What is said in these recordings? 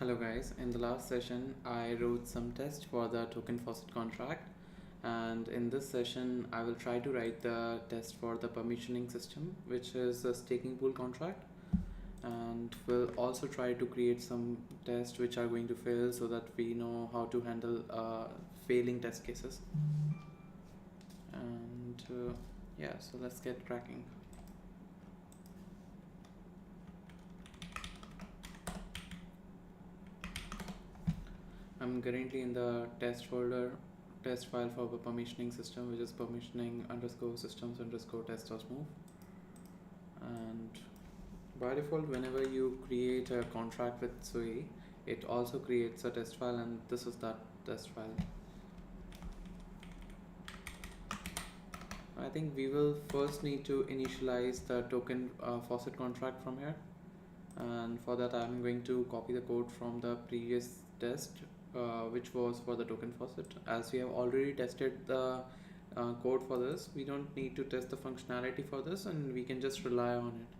Hello guys, in the last session I wrote some tests for the token faucet contract, and in this session I will try to write the test for the permissioning system, which is a staking pool contract, and we'll also try to create some tests which are going to fail so that we know how to handle failing test cases. And yeah, so let's get cracking. I'm currently in the test folder, test file for the permissioning system, which is permissioning underscore systems underscore test or smooth. And by default, whenever you create a contract with Sui, it also creates a test file, and this is that test file. I think we will first need to initialize the token faucet contract from here, and for that I'm going to copy the code from the previous test, which was for the token faucet. As we have already tested the code for this, we don't need to test the functionality for this, and we can just rely on it.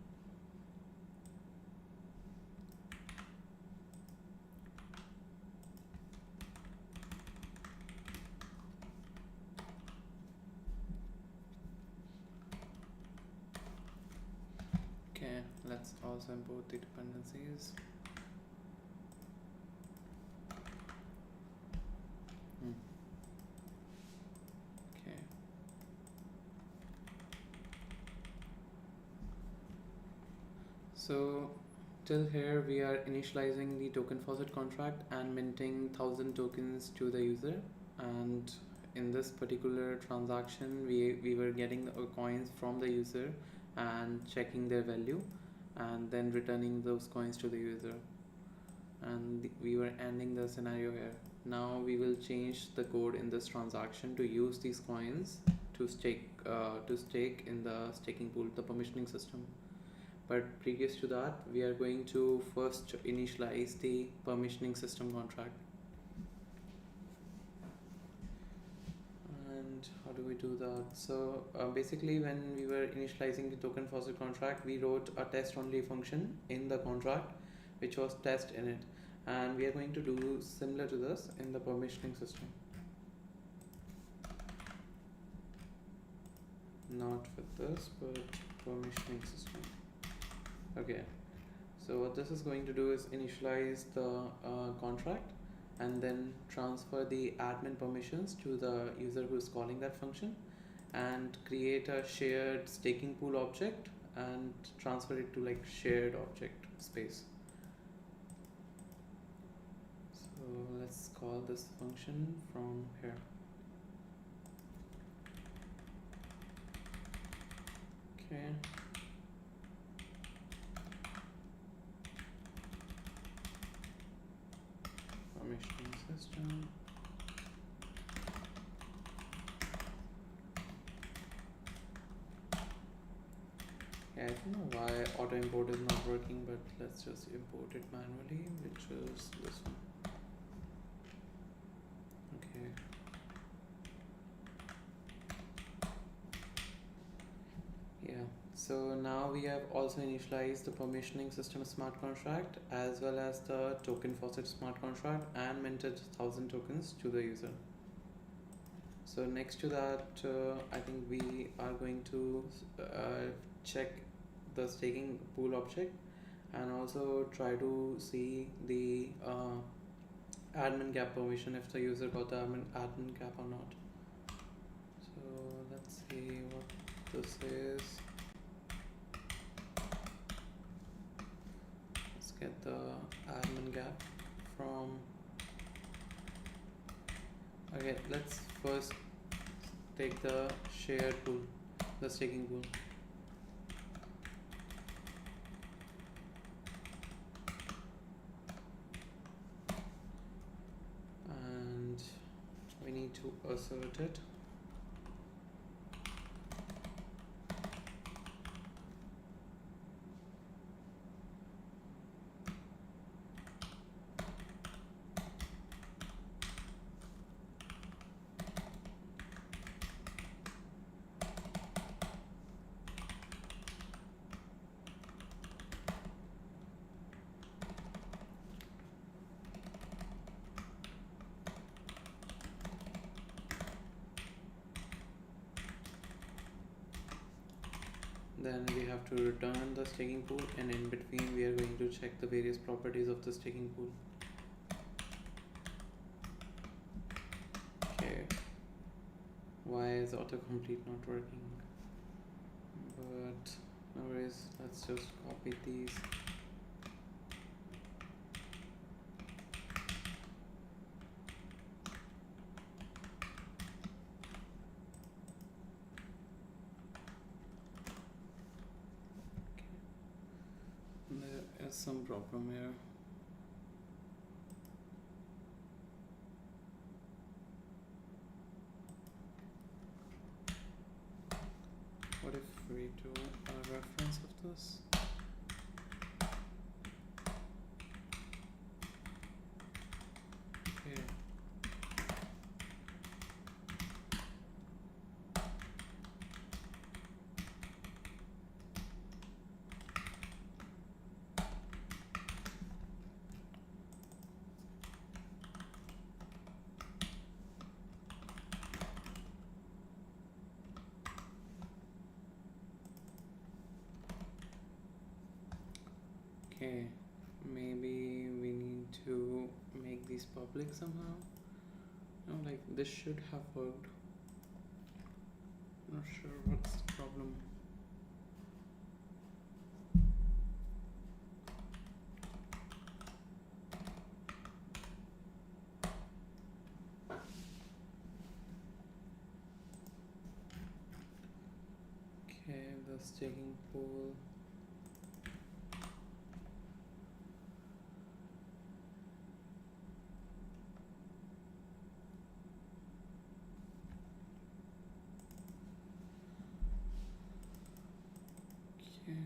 Okay, let's also import the dependencies. Okay. So till here we are initializing the token faucet contract and minting 1000 tokens to the user, and in this particular transaction we were getting coins from the user and checking their value and then returning those coins to the user, and we were ending the scenario here. Now we will change the code in this transaction to use these coins to stake in the staking pool, the permissioning system. But previous to that, we are going to first initialize the permissioning system contract. And how do we do that? So basically, when we were initializing the token faucet contract, we wrote a test only function in the contract which was test in it, and we are going to do similar to this in the permissioning system. Not with this, but permissioning system. Okay, so what this is going to do is initialize the contract and then transfer the admin permissions to the user who is calling that function, and create a shared staking pool object and transfer it to like shared object space. So let's call this function from here. Okay. Permissioning system. Yeah, I don't know why auto import is not working, but let's just import it manually, which is this one. Okay. Yeah, so now we have also initialized the permissioning system smart contract as well as the token faucet smart contract and minted 1000 tokens to the user. So next to that, I think we are going to check the staking pool object and also try to see the admin cap permission, if the user got the admin cap or not. So let's see what this is. Let's get the admin gap from. Okay, let's first take the shared pool, the staking pool. And we need to assert it. Then we have to return the staking pool, and in between we are going to check the various properties of the staking pool. Okay, why is autocomplete not working? But no worries, let's just copy these. There is some problem here. What if we do a reference of this? Okay. Okay, maybe we need to make these public somehow. No, like this should have worked. Not sure what's the problem. Okay, the staking pool. Okay.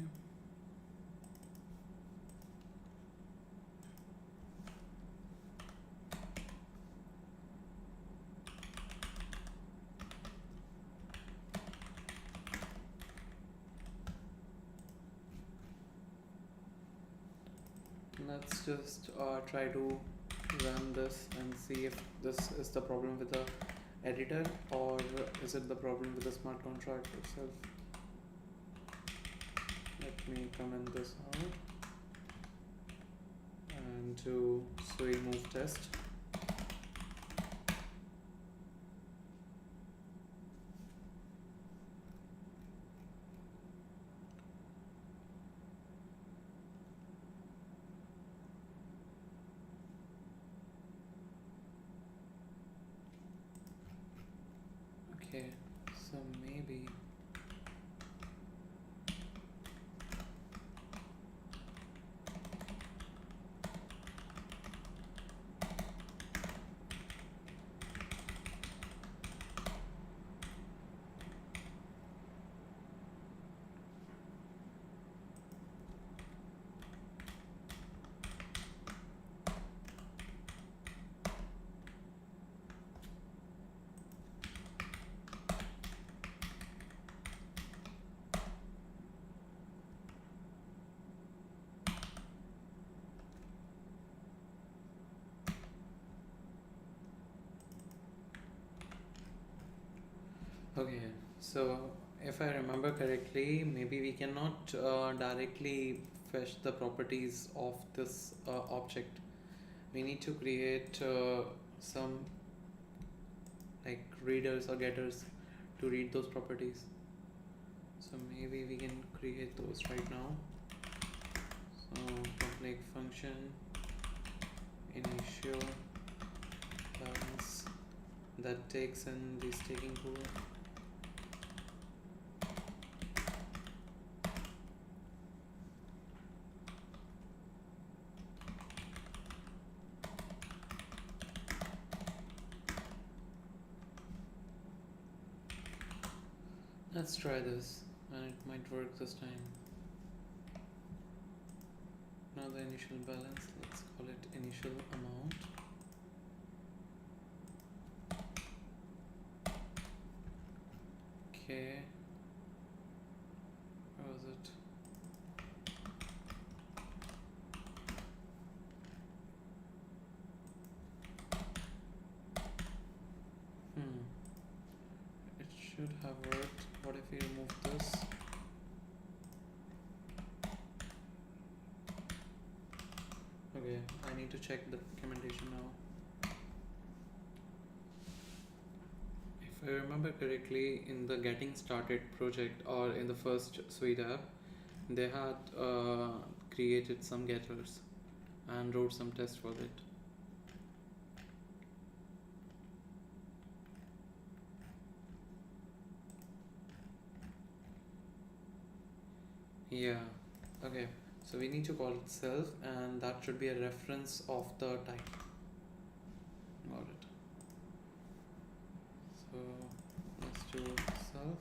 Let's just try to run this and see if this is the problem with the editor or is it the problem with the smart contract itself. Let me comment this out and do Sui move test. Okay, so maybe okay, so if I remember correctly, maybe we cannot directly fetch the properties of this object. We need to create some like readers or getters to read those properties. So maybe we can create those right now. So public function initial balance that takes in the staking pool. Let's try this and it might work this time. Now the initial balance, let's call it initial amount. Okay, where was it? It should have worked. What if we remove this? I need to check the documentation now. If I remember correctly, in the getting started project or in the first Sui app, they had created some getters and wrote some tests for it. Yeah, okay. So we need to call it self, and that should be a reference of the type. Got it. So let's do self.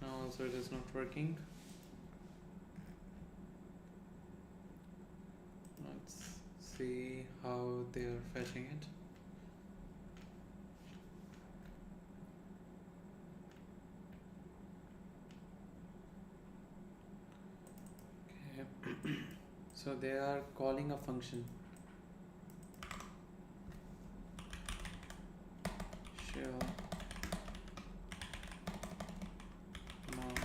Now also it is not working. Let's see how they are fetching it. Okay. So they are calling a function. Shell mount.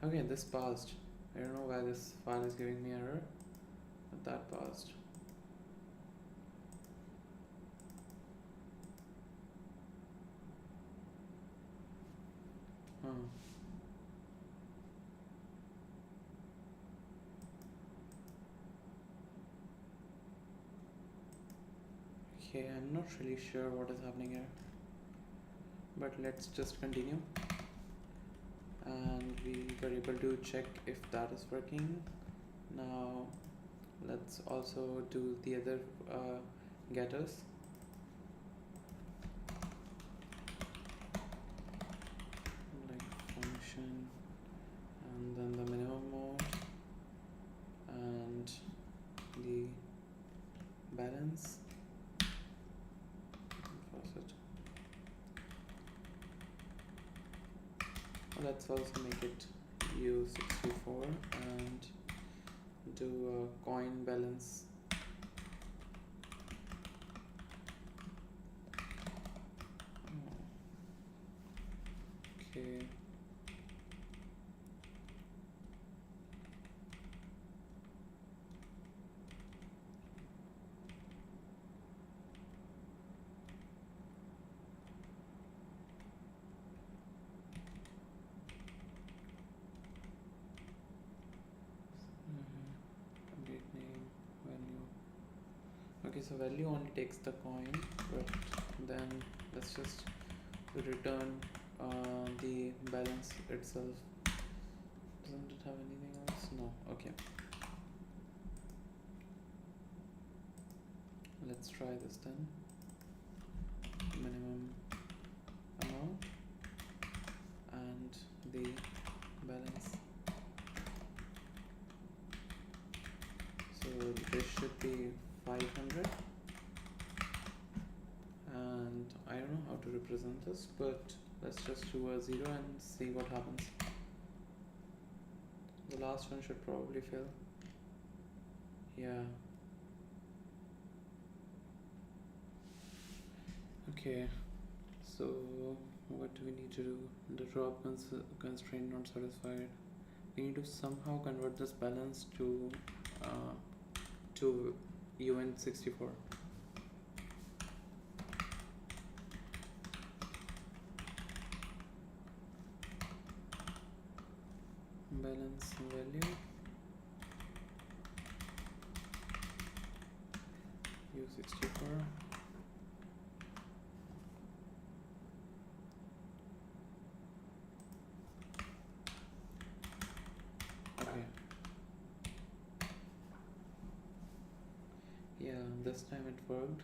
Okay, this passed. I don't know why this file is giving me error, but that passed. Okay, I'm not really sure what is happening here, but let's just continue. And we were able to check if that is working. Now let's also do the other getters. Like function, and then the minimum mode, and the balance. Faucet. Let's also make it U64 and do a coin balance. Okay. Update name, value. Okay, so value only takes the coin, but then let's just return the balance itself. Doesn't it have anything else? No. Okay. Let's try this then. Minimum amount and the balance. So this should be 500, and I don't know how to represent this, but let's just do a 0 and see what happens. The last one should probably fail. Yeah. Okay, so what do we need to do? The drop constraint not satisfied. We need to somehow convert this balance to UN64. Balance value U64. Okay. Yeah, this time it worked.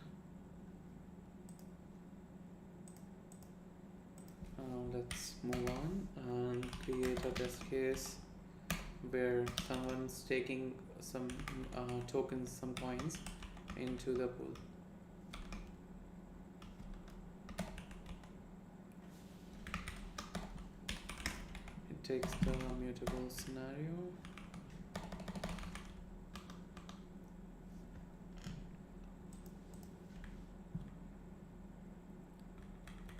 Let's move on and create a test case where someone's taking some tokens, some coins into the pool. It takes the mutable scenario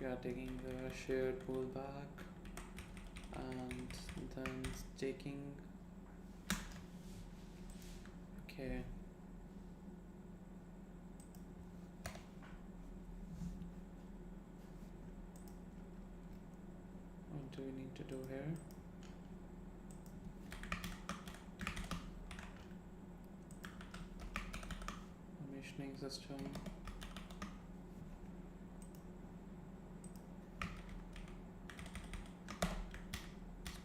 we are taking the shared pool back and then staking. Okay. What do we need to do here? Permissioning system.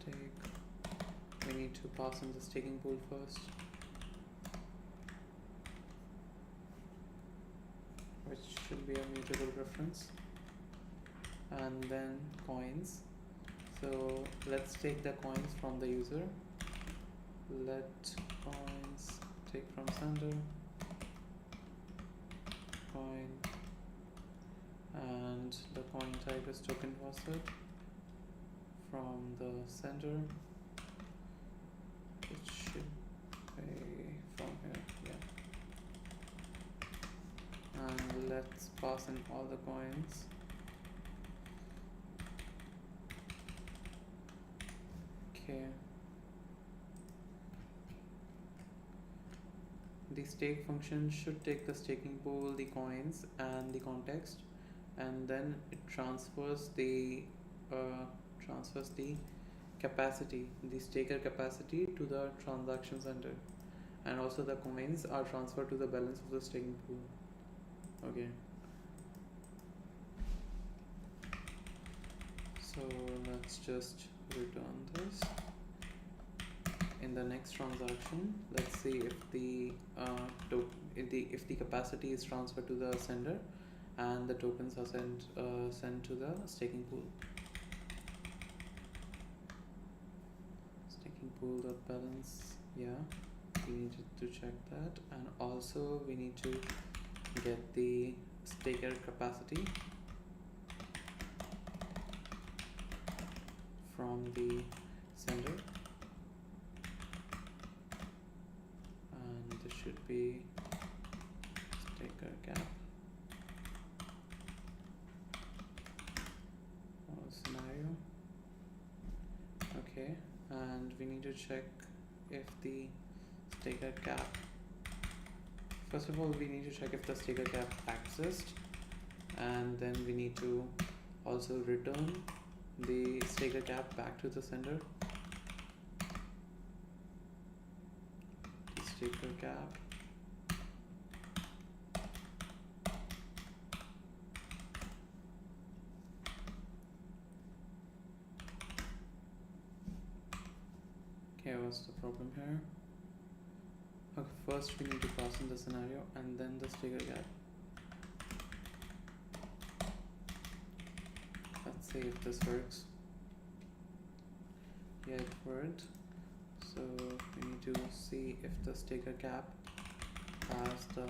Stake. We need to pass in the staking pool first, which should be a mutable reference, and then coins. So let's take the coins from the user. Let coins take from sender coin, and the coin type is token faucet. From the sender, it should be from here, yeah. And let's pass in all the coins. Okay. The stake function should take the staking pool, the coins, and the context, and then it transfers the capacity, the staker capacity, to the transaction center, and also the coins are transferred to the balance of the staking pool. Okay. So let's just return this. In the next transaction, let's see if the if the capacity is transferred to the sender and the tokens are sent to the staking pool. Staking pool dot balance, yeah, we need to check that, and also we need to get the staker capacity from the sender, and this should be staker cap or scenario. Okay, and we need to check if the staker cap, first of all we need to check if the staker cap exists, and then we need to also return the staker cap back to the sender. The staker cap okay, what's the problem here? Okay, first we need to pass in the scenario and then the staker cap. Let's see if this works. Yeah, it worked. So we need to see if the staker cap has the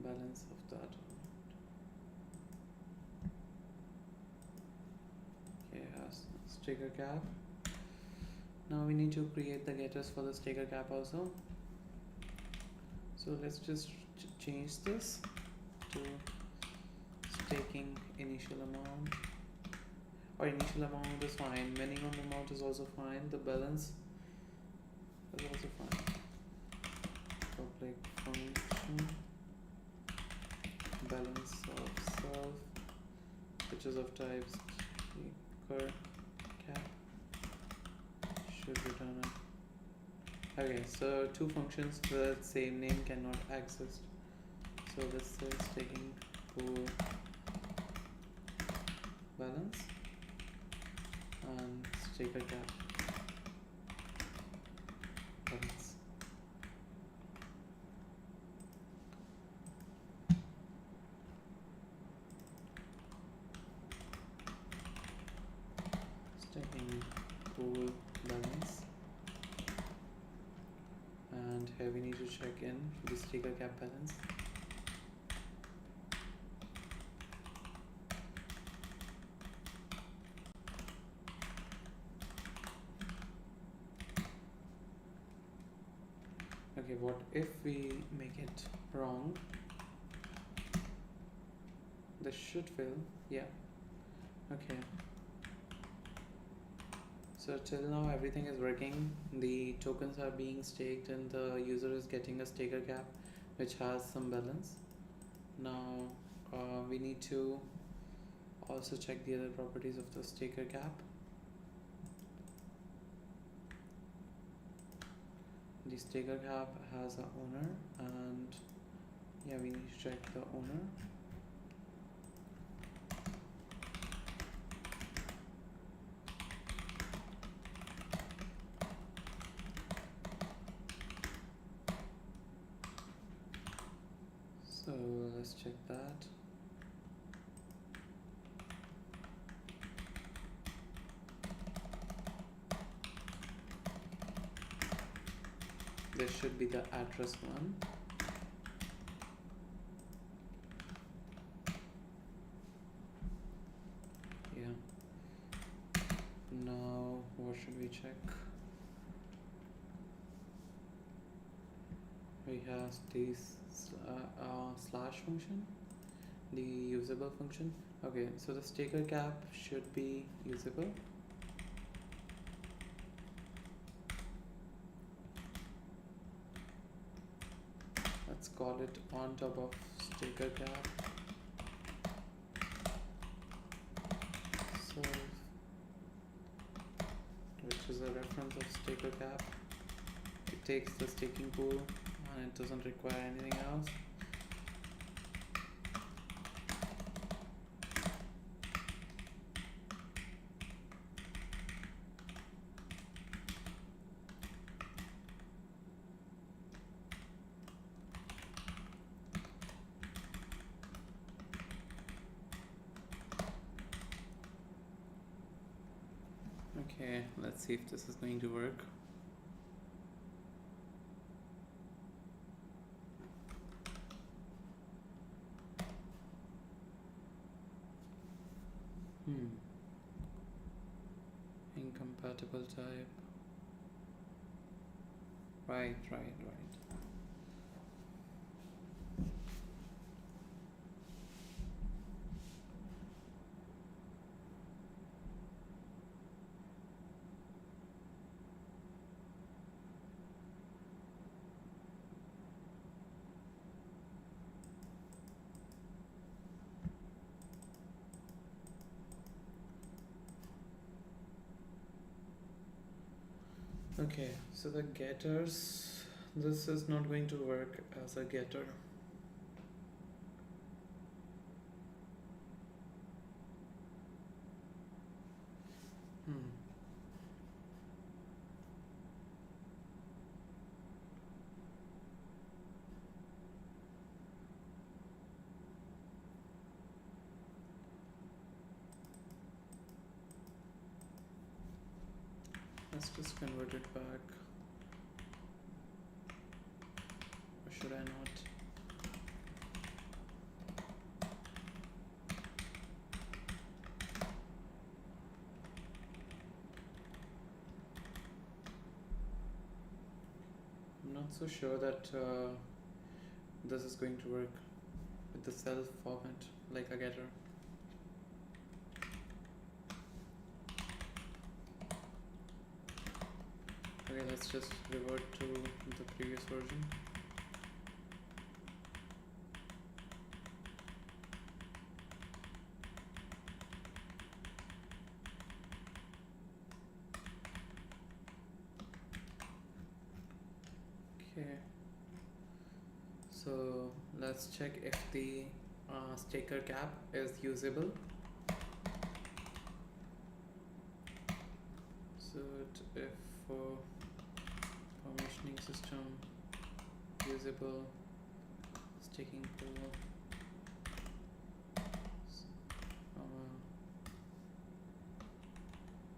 balance of that. Okay, has staker cap. Now we need to create the getters for the staker cap also. So let's just change this to staking initial amount, or initial amount is fine, minimum amount is also fine, the balance is also fine. Public function balance of self, which is of type staker cap, should return it. Okay, so two functions with same name cannot exist. So this is staking pool balance and staker cap balance. Staking pool balance, and here we need to check in the staker cap balance. Okay, what if we make it wrong? This should fill. Yeah. Okay. So till now everything is working. The tokens are being staked and the user is getting a staker cap which has some balance. Now we need to also check the other properties of the staker cap. The staker cap has an owner, and yeah, we need to check the owner. So let's check that. This should be the address one. Yeah. Now what should we check? We have this slash function, the usable function. Okay, so the staker cap should be usable. Let's call it on top of staker cap. So, which is a reference of staker cap. It takes the staking pool and it doesn't require anything else. Okay, let's see if this is going to work. Incompatible type. Right. Okay, so the getters, this is not going to work as a getter. Let's just convert it back. Or should I not? I'm not so sure that this is going to work with the self format like a getter. Okay, let's just revert to the previous version. Okay, so let's check if the staker cap is usable. So if permissioning system usable, staking pool,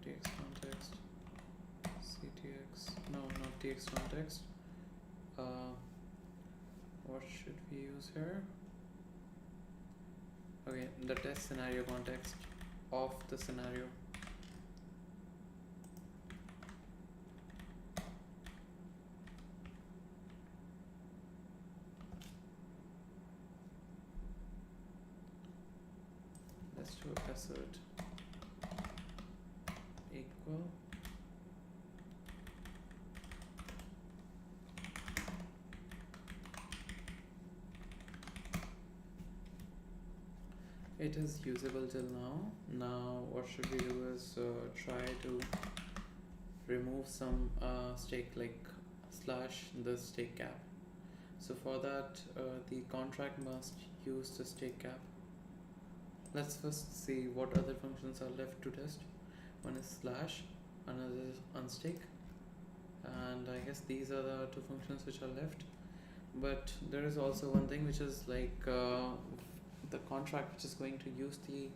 tx context, ctx, no, not tx context. What should we use here? Okay, the test scenario context of the scenario. assert equal it is usable till now. Now what should we do is try to remove some stake, like slash the stake cap. So for that the contract must use the stake cap. Let's first see what other functions are left to test. One is slash, another is unstake, and I guess these are the two functions which are left. But there is also one thing which is like the contract which is going to use the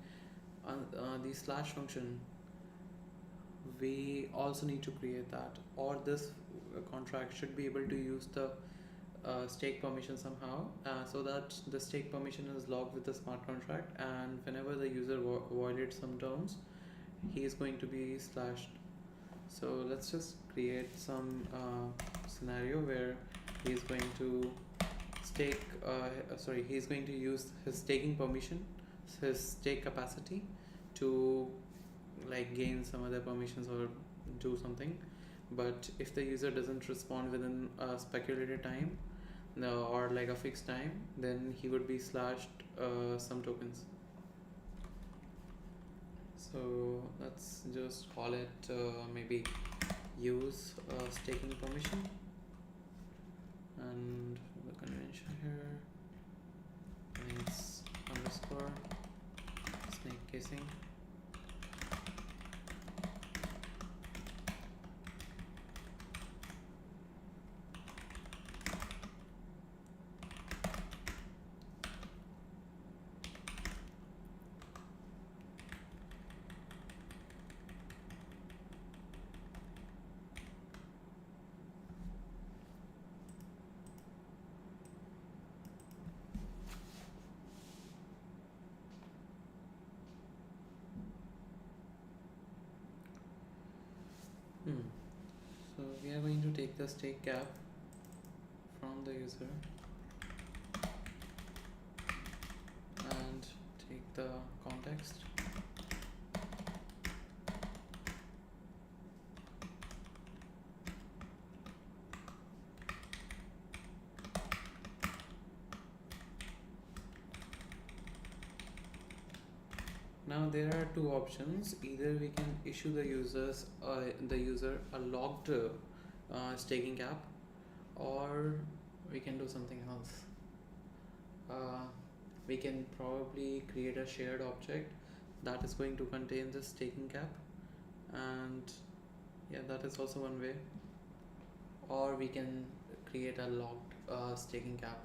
slash function. We also need to create that, or this contract should be able to use the stake permission somehow, so that the stake permission is logged with the smart contract, and whenever the user violates some terms, he is going to be slashed. So let's just create some scenario where he is going to he is going to use his staking permission, his stake capacity, to like gain some other permissions or do something. But if the user doesn't respond within a speculated time, no, or like a fixed time, then he would be slashed some tokens. So let's just call it maybe use staking permission, and the convention here is underscore snake casing. So we are going to take the stake cap from the user and take the context. Now there are two options. Either we can issue the user a logged staking cap, or we can do something else. We can probably create a shared object that is going to contain the staking cap, and yeah, that is also one way. Or we can create a logged staking cap.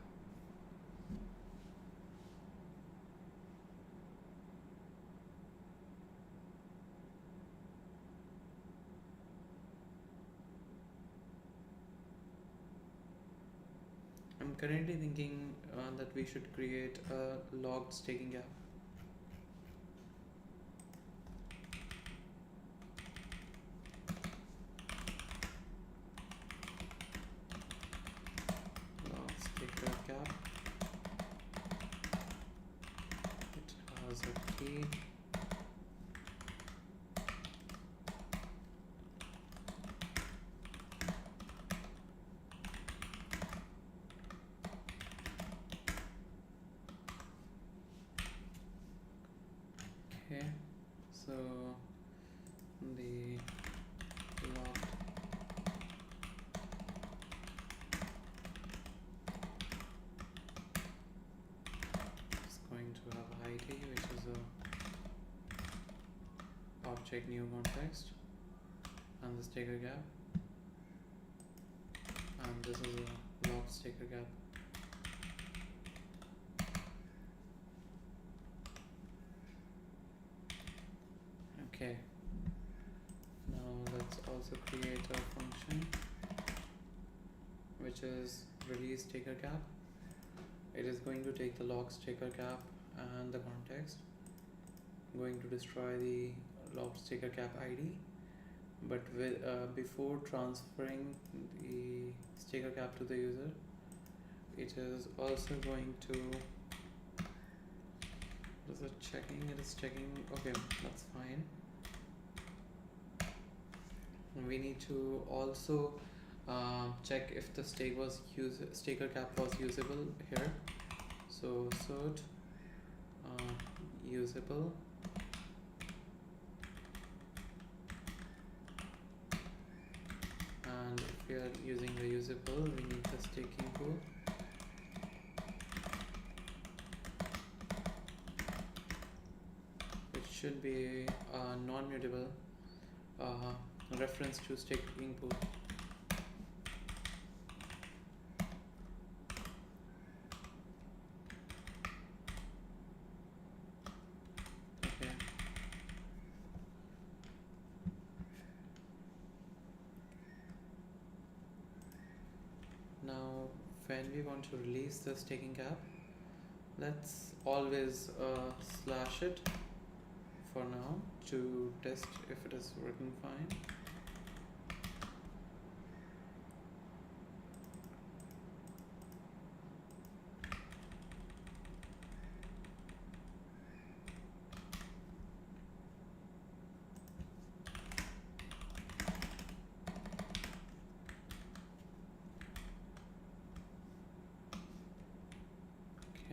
I'm currently thinking that we should create a logged staking gap. Log staker gap. It has a key. Okay, so the log is going to have ID, which is a object new context, and the staker gap, and this is a log staker gap. Okay, now let's also create a function which is release staker cap. It is going to take the log staker cap and the context, going to destroy the log staker cap ID, but with before transferring the staker cap to the user, it is also going to Is it checking? It is checking. Okay, that's fine. We need to also check if the staker cap was usable here. So cert usable, and if we are using the usable, we need the staking pool. It should be a non-mutable reference to staking pool. Okay. Now, when we want to release the staking cap, let's always slash it for now to test if it is working fine.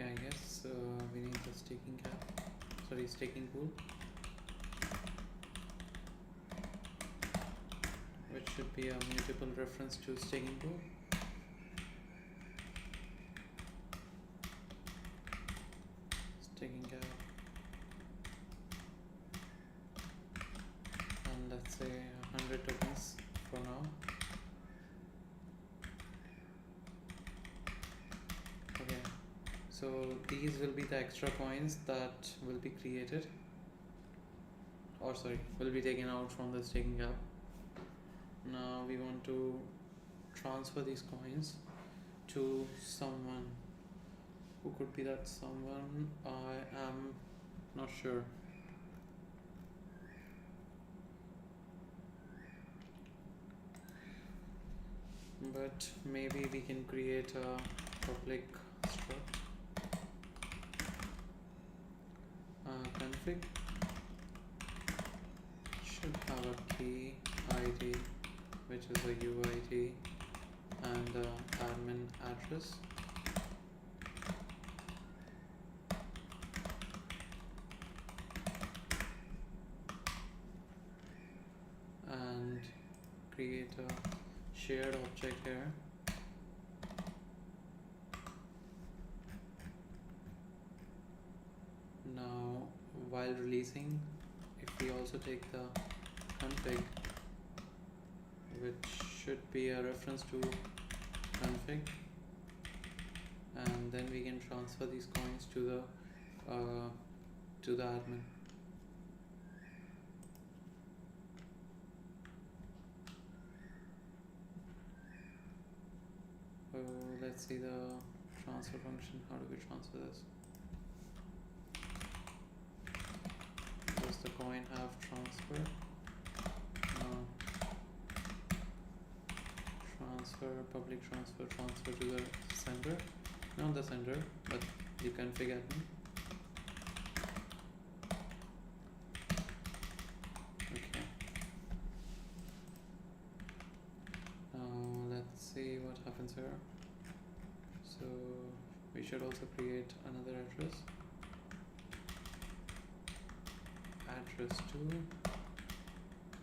Okay, I guess we need the staking pool, which should be a mutable reference to staking pool. Staking cap, and let's say 100 tokens for now. Okay, so these will be the extra coins that will be created, or sorry, will be taken out from the staking cap. Now we want to transfer these coins to someone. Who could be that someone? I am not sure. But maybe we can create a public struct config. Should have a key ID, which is a UID, and admin address. And create a shared object here. Now, while releasing, if we also take the config, which should be a reference to config, and then we can transfer these coins to the admin. Let's see the transfer function. How do we transfer this? Does the coin have transfer? No. Transfer, public transfer, transfer to the sender. Not the sender, but the config admin. Okay. Now let's see what happens here. So we should also create another address. Address 2,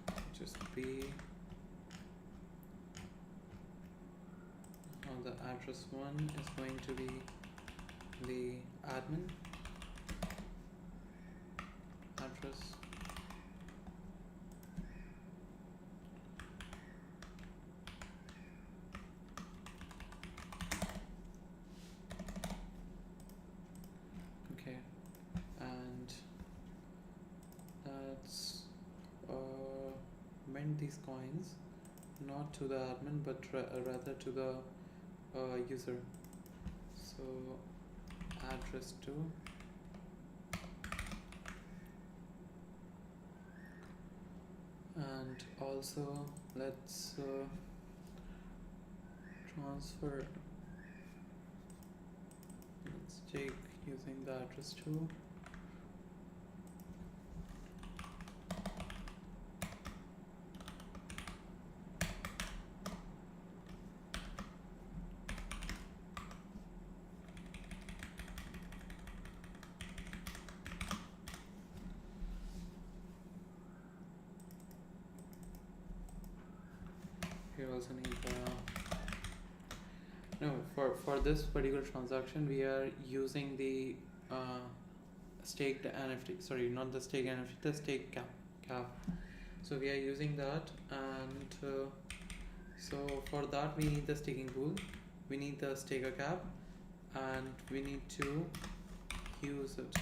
which is B. Now the address 1 is going to be the admin address. Okay, and let's mint these coins not to the admin but rather to the user. So address 2, and also let's transfer. Let's take using the address 2 also need no, for this particular transaction we are using the staked NFT, sorry, not the staked NFT, the stake cap. So we are using that, and so for that we need the staking pool, we need the staker cap, and we need to use it.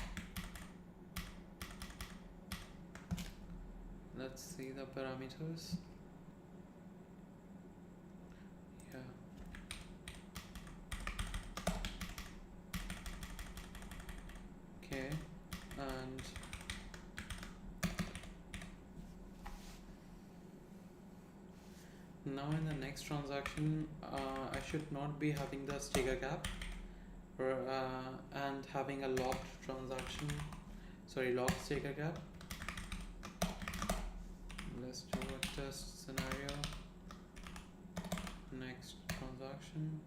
Let's see the parameters. Yeah. Okay, and now in the next transaction, I should not be having the staker cap and having a locked transaction, sorry, locked staker cap. Let's do a test scenario. Next transaction.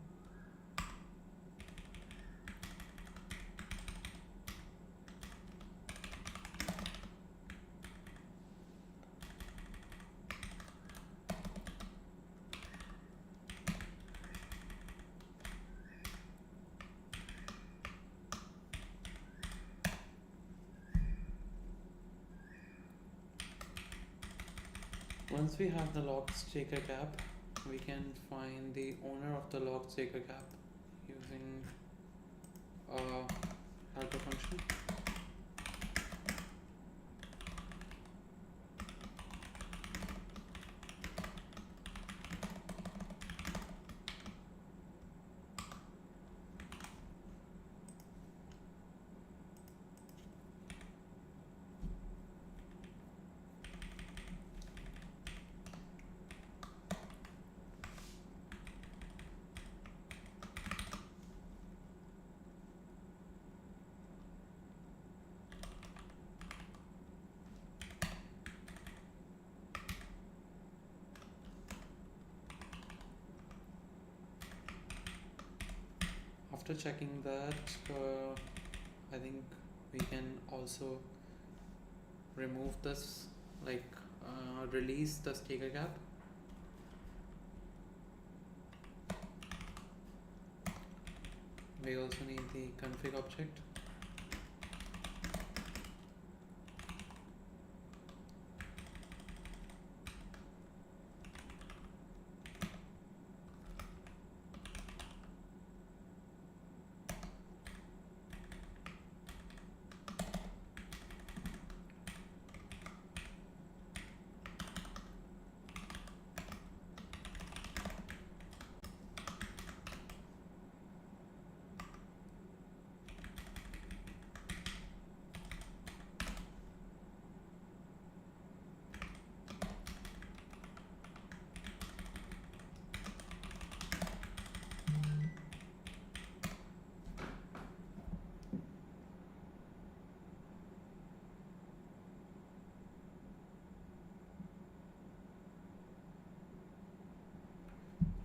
Once we have the locked staker cap, we can find the owner of the locked staker cap using a helper function. After checking that, I think we can also remove this, like release the staker cap. We also need the config object.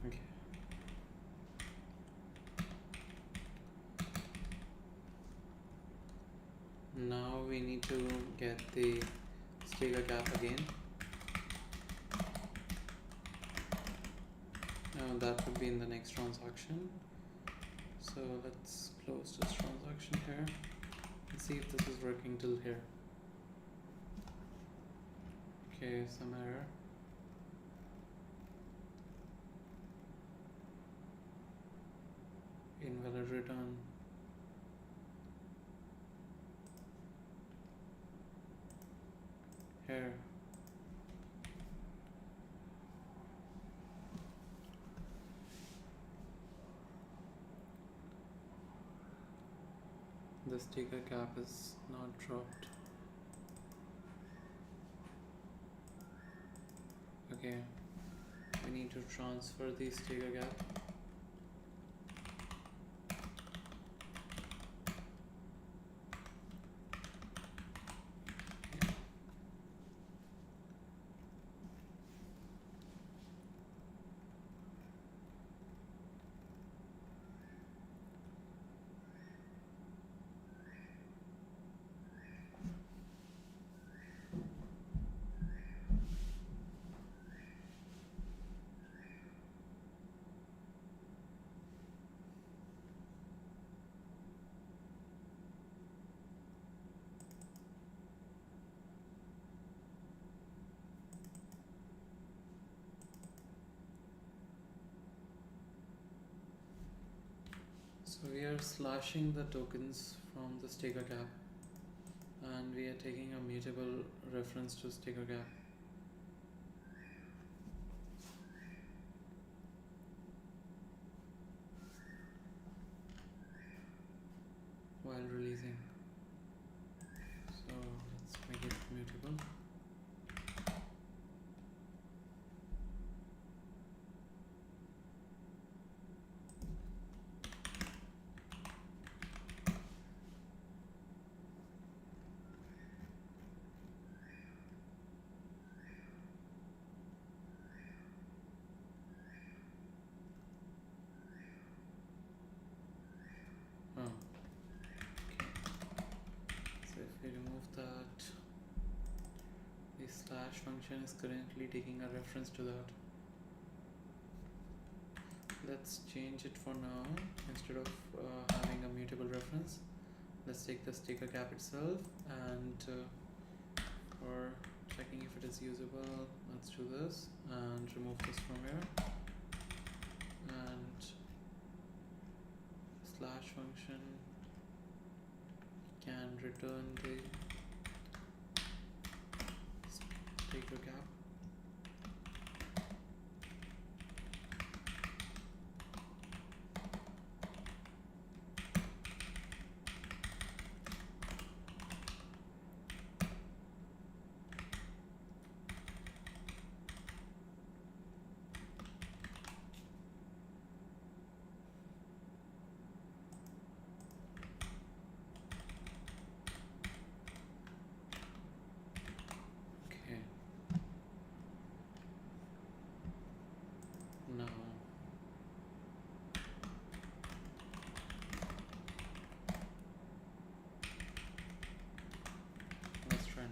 Okay. Now we need to get the staker cap again. Now that would be in the next transaction. So let's close this transaction here and see if this is working till here. Okay, some error. Invalid return. Here. The sticker cap is not dropped. Okay, we need to transfer the sticker cap. So we are slashing the tokens from the staker cap, and we are taking a mutable reference to staker cap. While releasing. So let's make it mutable. Oh, okay. So if we remove that, the slash function is currently taking a reference to that. Let's change it for now. Instead of having a mutable reference, let's take the staker cap itself, and for checking if it is usable, let's do this and remove this from here, and slash function can return the staker cap. Okay. Now let's try now.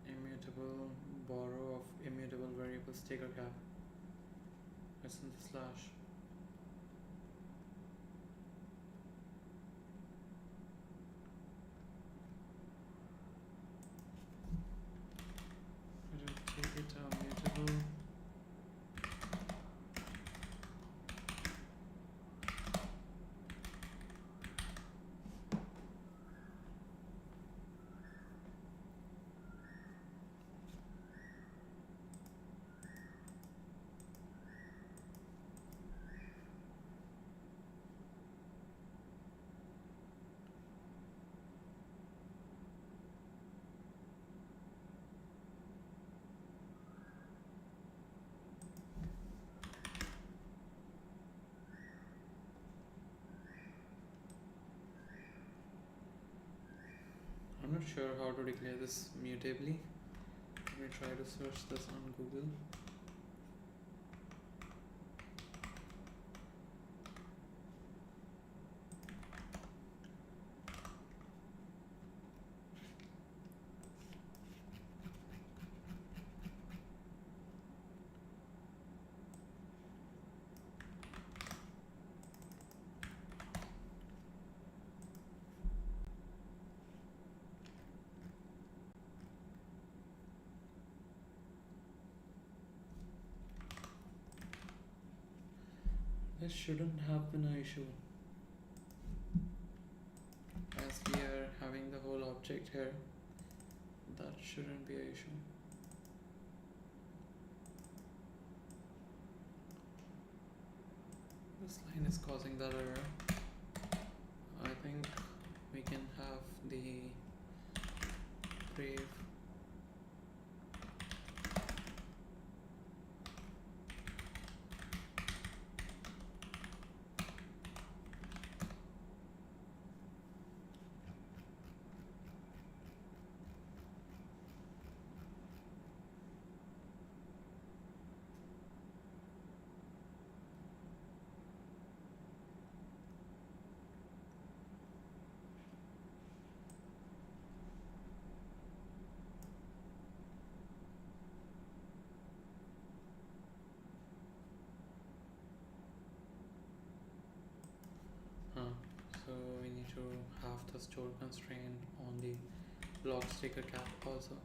Immutable borrow of immutable variable staker cap. It's in the slash. I will take it mutable. I'm not sure how to declare this mutably. Let me try to search this on Google. This shouldn't have been an issue, as we are having the whole object here. That shouldn't be an issue. This line is causing that error. I think we can have the brave a store constraint on the block sticker cap also.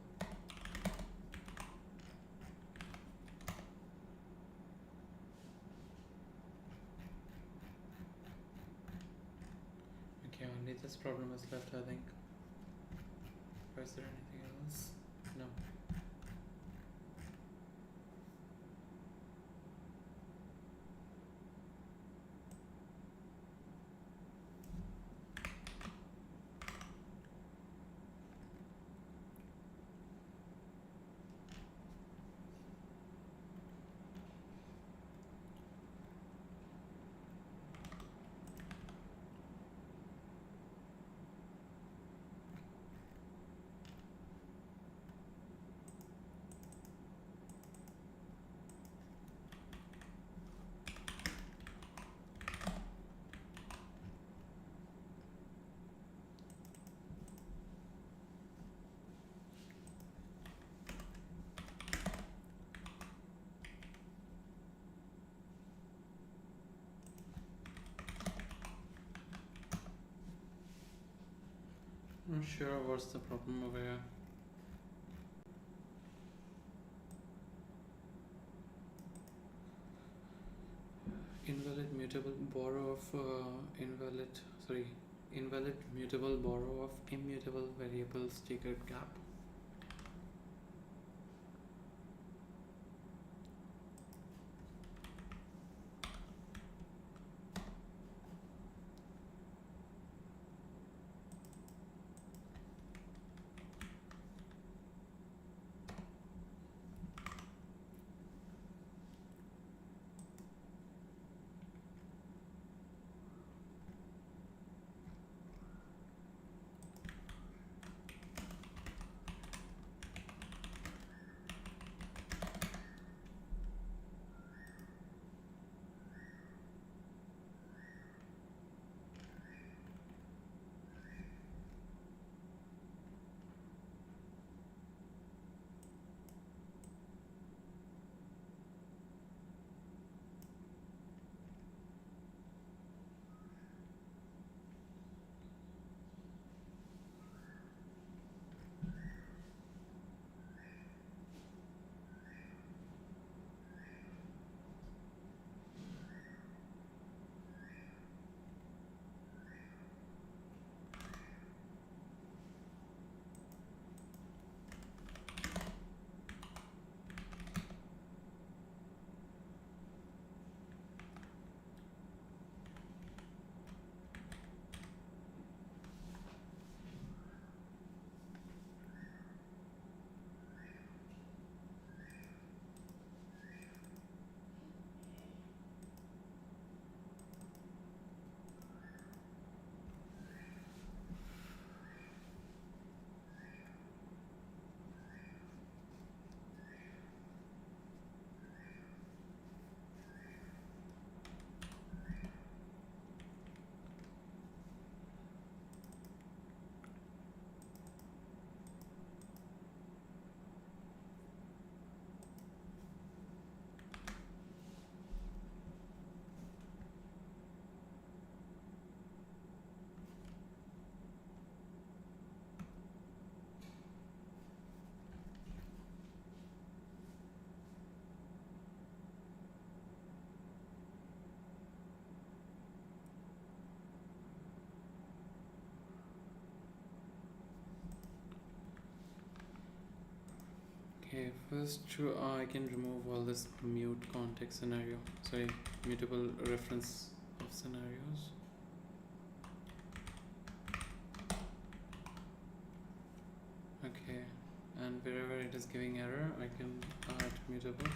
Okay, only this problem is left, I think. Or is there anything else? No. Not sure what's the problem over here. Invalid mutable borrow of invalid mutable borrow of immutable variable sticker cap. Okay, first I can remove all this mute context scenario. Sorry, mutable reference of scenarios. Okay, and wherever it is giving error, I can add mutable.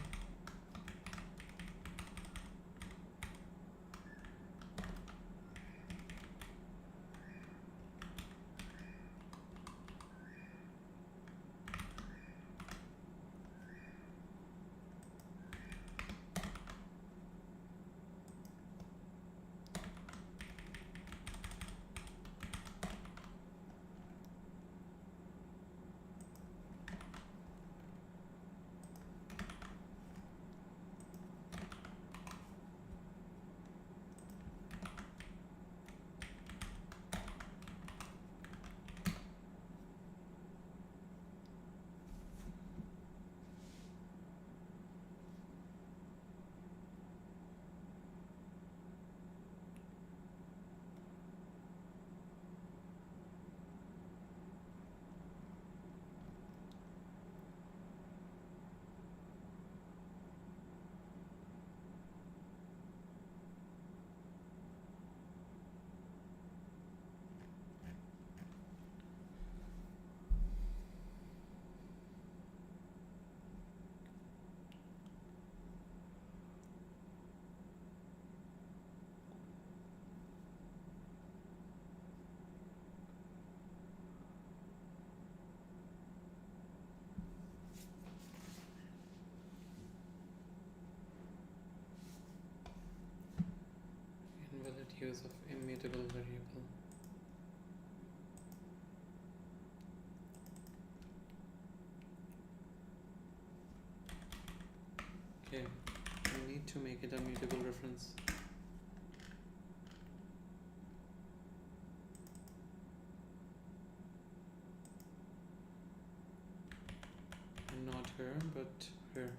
case of immutable variable. Okay, I need to make it a mutable reference. Not here, but here.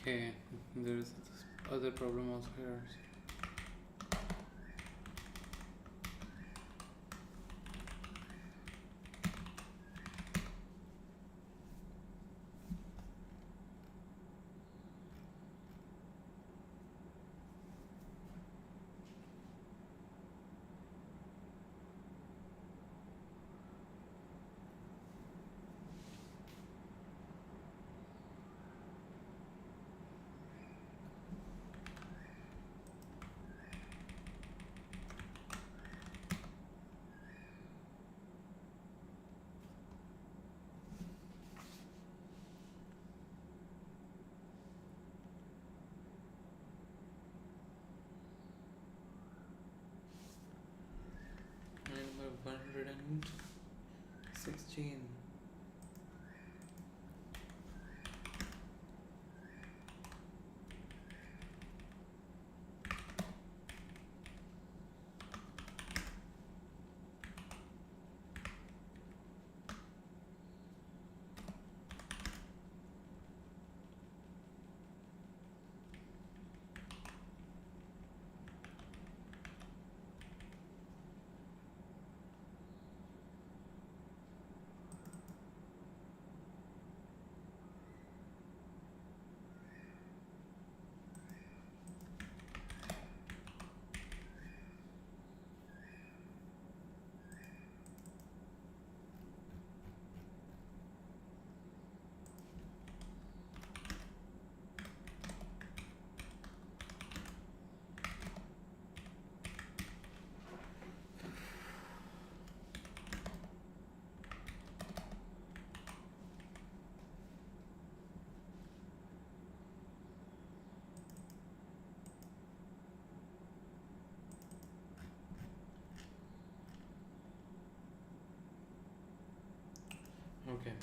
Okay, there's this other problem also here. Number 116. Okay.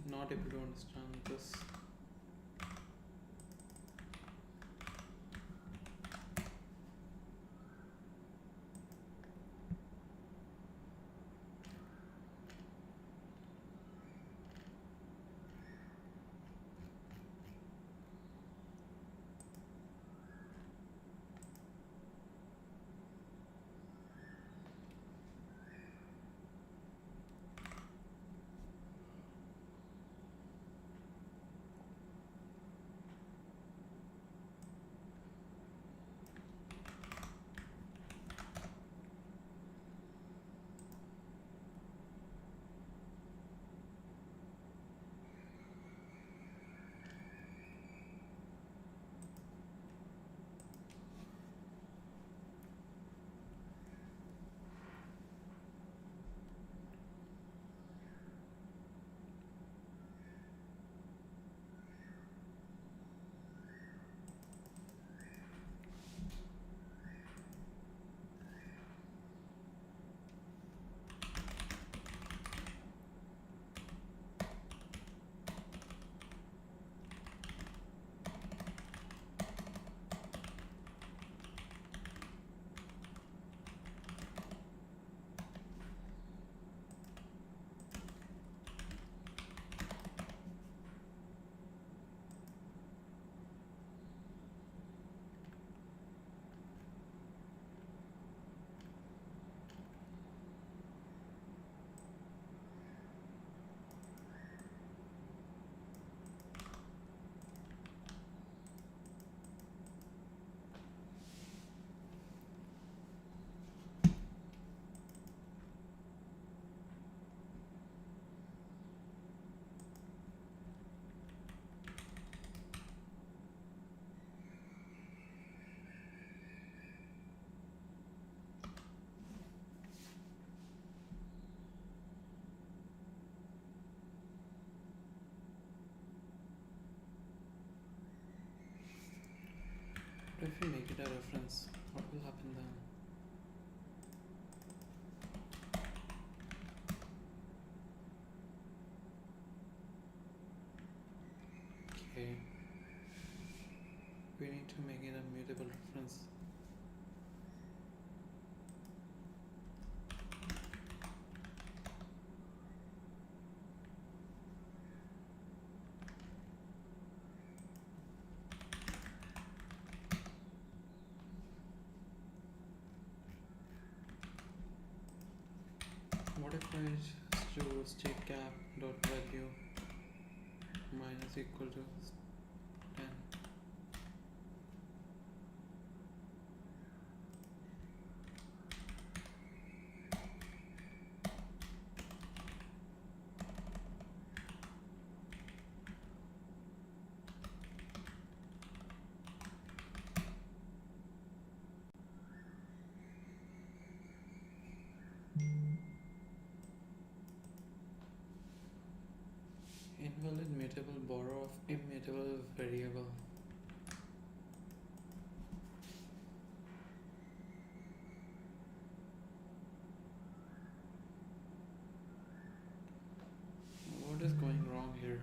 Not able to understand this. if we make it a reference? What will happen then? Okay. We need to make it a mutable reference. What if I just do state cap dot value minus equal to 10? Invalid mutable borrow of immutable variable. What is going wrong here?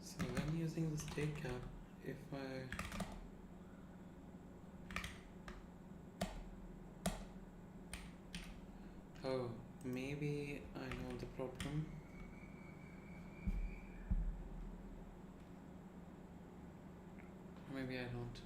So when using the state cap, if oh, maybe I know the problem. Maybe I don't.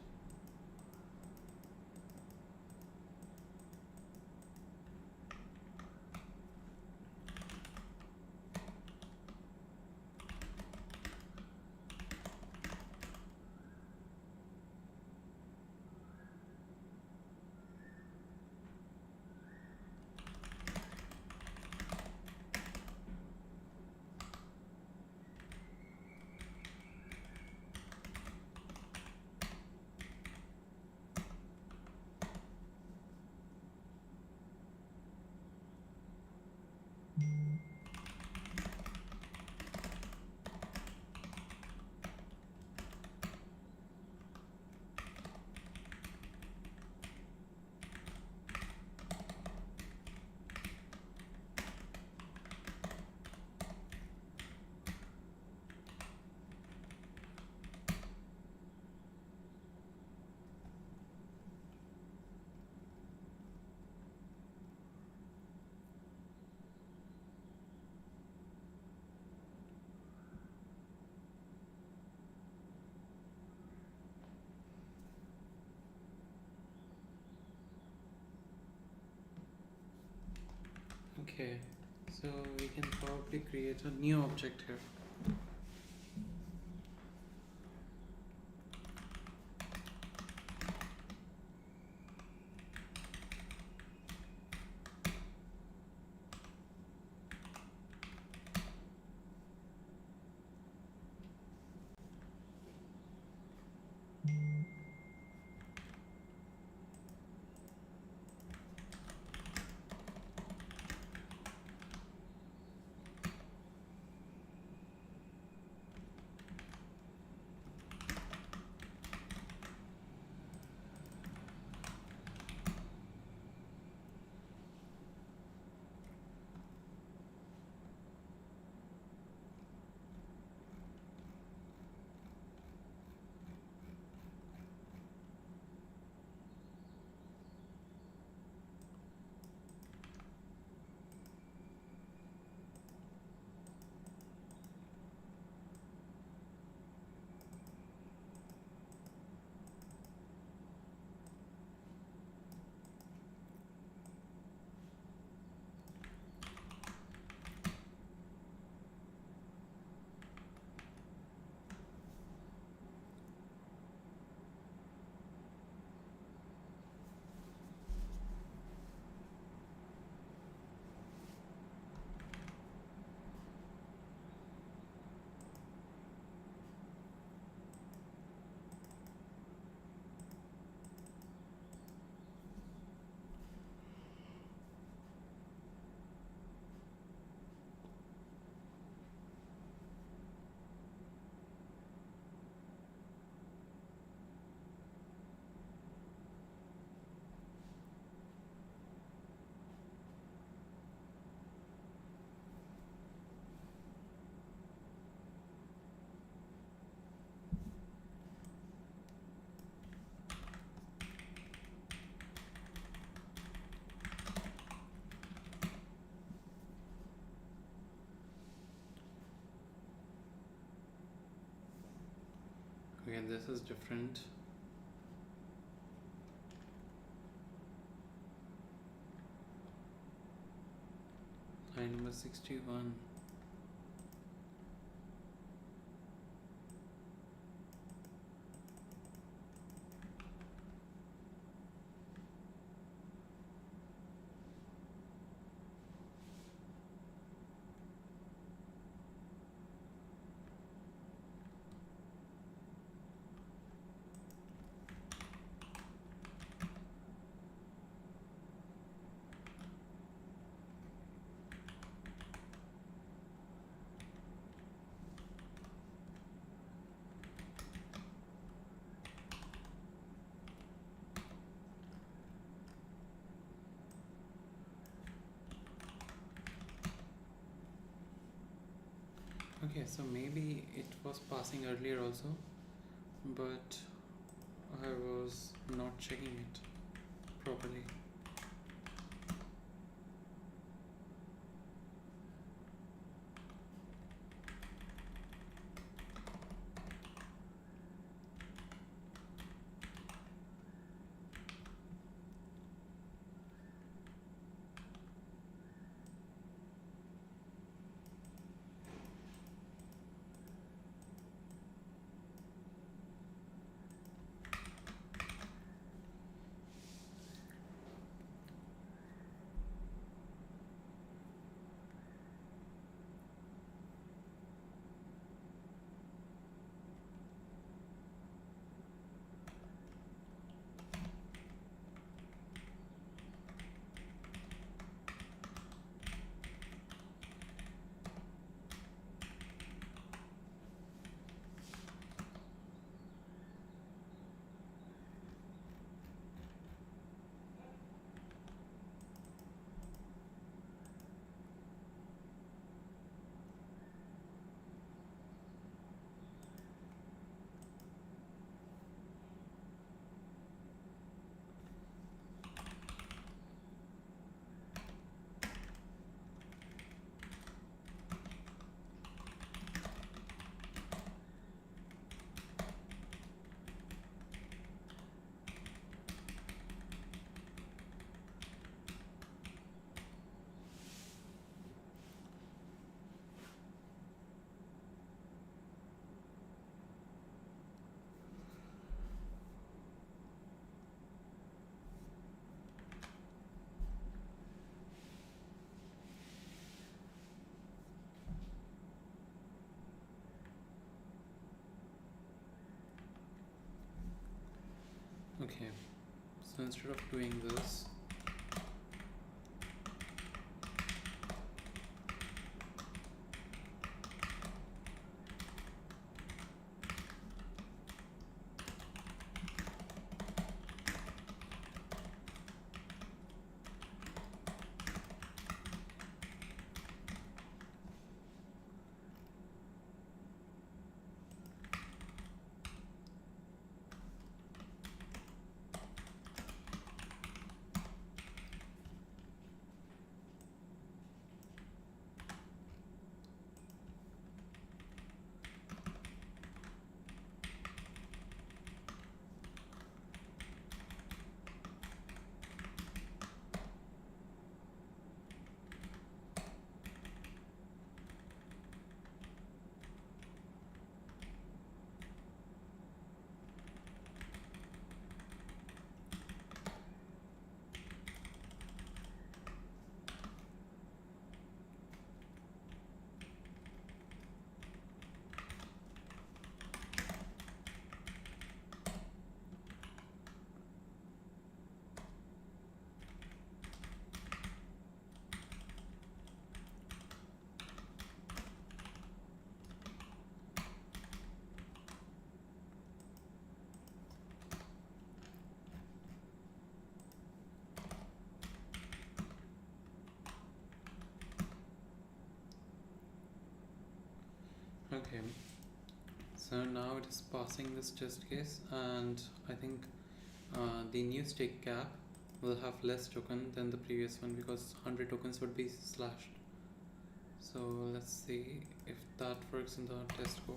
Okay, so we can probably create a new object here. Okay, this is different. Line number 61. Okay, so maybe it was passing earlier also, but I was not checking it properly. Okay, so instead of doing this, okay, so now it is passing this test case, and I think the new stake cap will have less token than the previous one because 100 tokens would be slashed. So let's see if that works in the test code.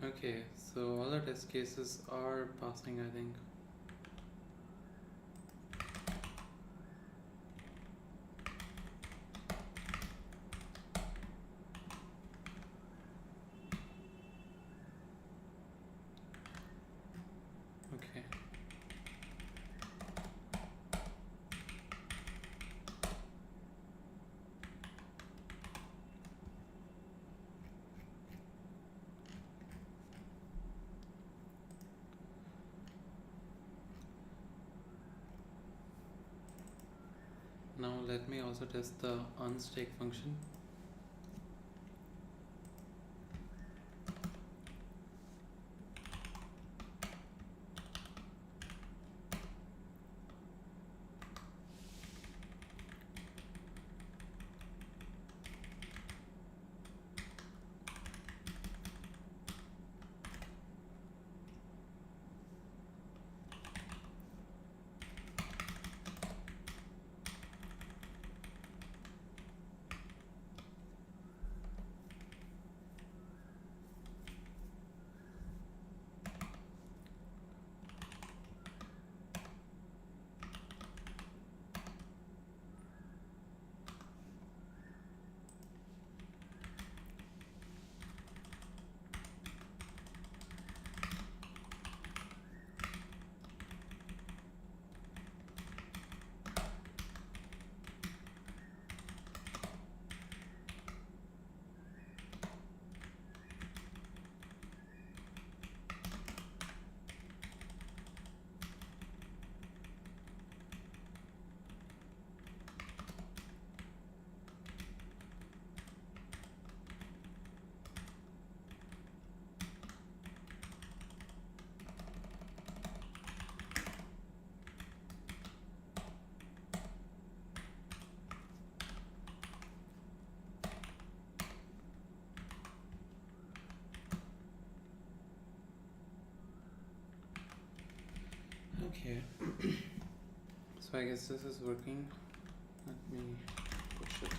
Okay, so all the test cases are passing, I think. Okay. Now let me also test the unstake function. Okay. So I guess this is working. Let me push it.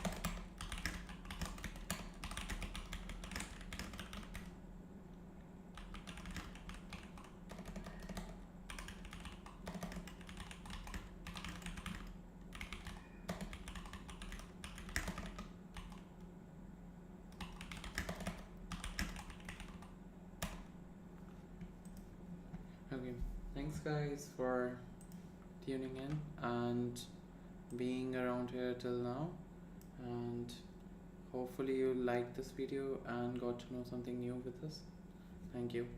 Okay. Thanks guys for tuning in and being around here till now, and hopefully you liked this video and got to know something new with us. Thank you.